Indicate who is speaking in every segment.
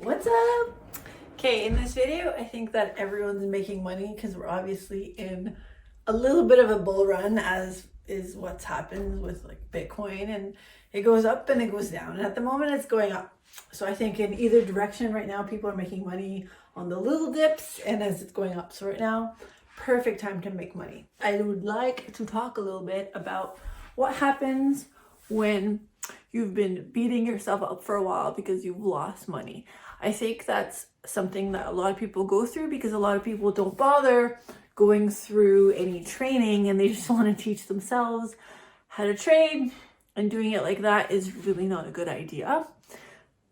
Speaker 1: What's up? Okay, in this video, I think that everyone's making money because we're obviously in a little bit of a bull run, as is what's happened with like Bitcoin, and it goes up and it goes down. And at the moment, it's going up. So I think in either direction right now, people are making money on the little dips and as it's going up. So right now, perfect time to make money. I would like to talk a little bit about what happens when you've been beating yourself up for a while because you've lost money. I think that's something that a lot of people go through because a lot of people don't bother going through any training and they just want to teach themselves how to trade, and doing it like that is really not a good idea.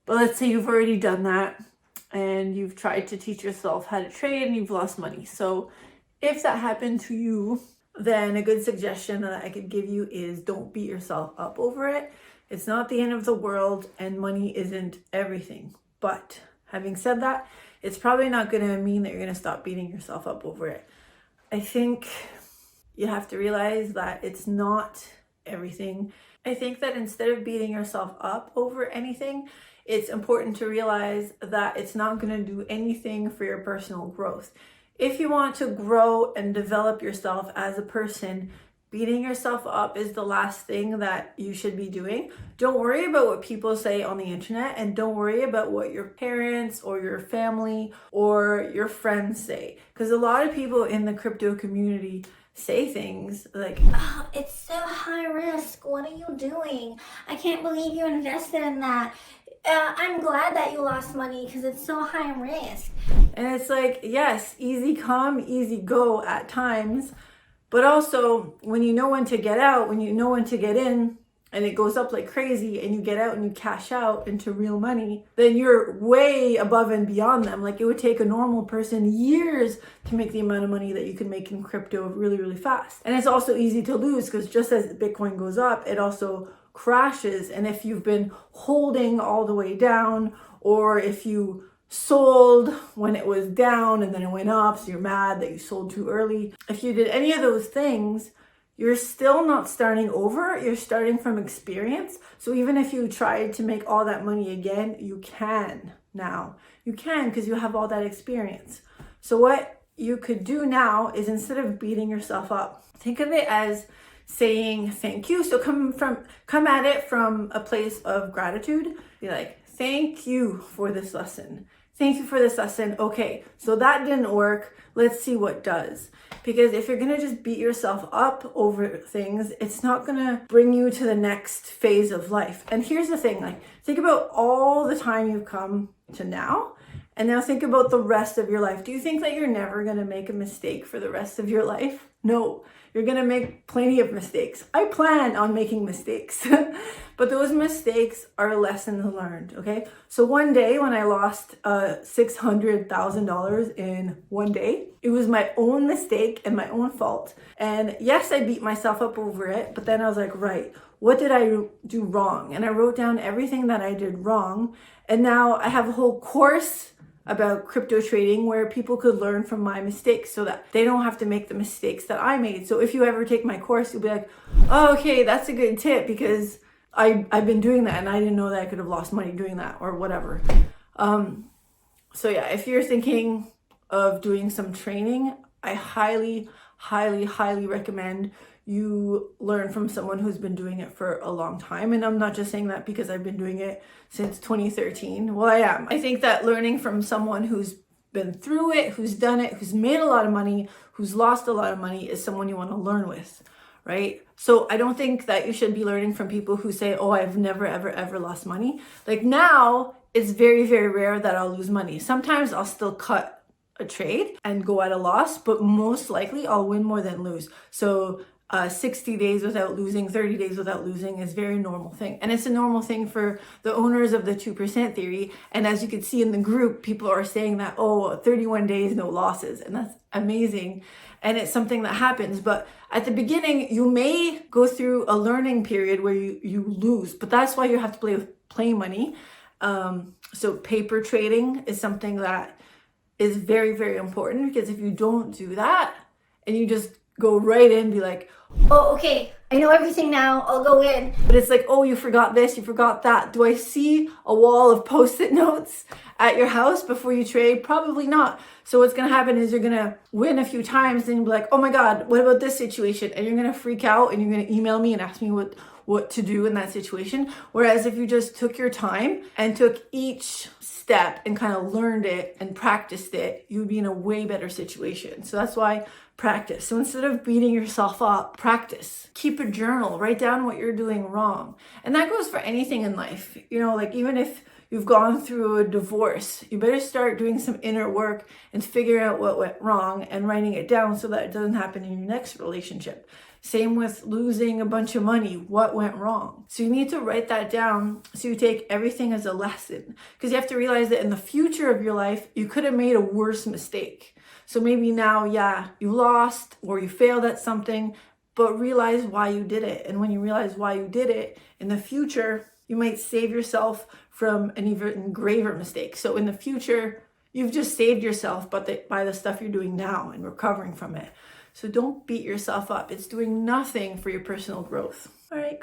Speaker 1: But let's say you've already done that and you've tried to teach yourself how to trade and you've lost money. So if that happened to you, then a good suggestion that I could give you is don't beat yourself up over it. It's not the end of the world and money isn't everything. But having said that, it's probably not going to mean that you're going to stop beating yourself up over it. I think you have to realize that it's not everything. I think that instead of beating yourself up over anything, it's important to realize that it's not going to do anything for your personal growth. If you want to grow and develop yourself as a person, beating yourself up is the last thing that you should be doing. Don't worry about what people say on the internet, and don't worry about what your parents or your family or your friends say. Because a lot of people in the crypto community say things like,
Speaker 2: "Oh, it's so high risk. What are you doing? I can't believe you invested in that. I'm glad that you lost money because it's so high risk."
Speaker 1: and it's like, yes, easy come, easy go at times. But also, when you know when to get out, when you know when to get in, and it goes up like crazy, and you get out and you cash out into real money, then you're way above and beyond them. Like, it would take a normal person years to make the amount of money that you can make in crypto really, really fast. And it's also easy to lose because just as Bitcoin goes up, it also crashes. And if you've been holding all the way down, or if you sold when it was down and then it went up, so you're mad that you sold too early. If you did any of those things, you're still not starting over, you're starting from experience. So even if you tried to make all that money again, you can now. You can because you have all that experience. So what you could do now is, instead of beating yourself up, think of it as saying thank you. So come at it from a place of gratitude. Be like, thank you for this lesson. Thank you for this lesson. Okay, so that didn't work. Let's see what does. Because if you're gonna just beat yourself up over things, it's not gonna bring you to the next phase of life. And here's the thing, like, think about all the time you've come to now, and now think about the rest of your life. Do you think that you're never gonna make a mistake for the rest of your life? No, you're gonna make plenty of mistakes. I plan on making mistakes, but those mistakes are lessons learned, okay? So one day when I lost $600,000 in one day, it was my own mistake and my own fault. And yes, I beat myself up over it, but then I was like, right, what did I do wrong? And I wrote down everything that I did wrong. And now I have a whole course about crypto trading where people could learn from my mistakes so that they don't have to make the mistakes that I made. So if you ever take my course, you'll be like, oh, okay, that's a good tip because I've been doing that and I didn't know that I could have lost money doing that, or whatever. So yeah, if you're thinking of doing some training, I highly, highly, highly recommend you learn from someone who's been doing it for a long time. And I'm not just saying that because I've been doing it since 2013. Well, I am. I think that learning from someone who's been through it, who's done it, who's made a lot of money, who's lost a lot of money, is someone you want to learn with, right? So I don't think that you should be learning from people who say, oh, I've never, ever, ever lost money. Like, now it's very, very rare that I'll lose money. Sometimes I'll still cut a trade and go at a loss, but most likely I'll win more than lose. So 60 days without losing, 30 days without losing is a very normal thing. And it's a normal thing for the owners of the 2% theory. And as you can see in the group, people are saying that, oh, 31 days, no losses. And that's amazing. And it's something that happens. But at the beginning, you may go through a learning period where you lose. But that's why you have to play with play money. So paper trading is something that is very, very important, because if you don't do that and you just go right in, be like,
Speaker 2: Oh, okay. I know everything now. I'll go in.
Speaker 1: but it's like, oh, you forgot this, you forgot that. Do I see a wall of Post-it notes at your house before you trade? Probably not. So what's going to happen is you're going to win a few times, then you'll be like, oh my God, what about this situation? And you're going to freak out and you're going to email me and ask me what to do in that situation. Whereas if you just took your time and took each step and kind of learned it and practiced it, you would be in a way better situation. So that's why practice. So instead of beating yourself up, practice. Keep a journal, write down what you're doing wrong. And that goes for anything in life. You know, like even if you've gone through a divorce, you better start doing some inner work and figuring out what went wrong and writing it down so that it doesn't happen in your next relationship. Same with losing a bunch of money. What went wrong? So you need to write that down so you take everything as a lesson, because you have to realize that in the future of your life, you could have made a worse mistake. So maybe now, yeah, you lost or you failed at something, but realize why you did it. And when you realize why you did it, in the future, you might save yourself from an even graver mistake. So in the future, you've just saved yourself by the stuff you're doing now and recovering from it. So don't beat yourself up. It's doing nothing for your personal growth. All right,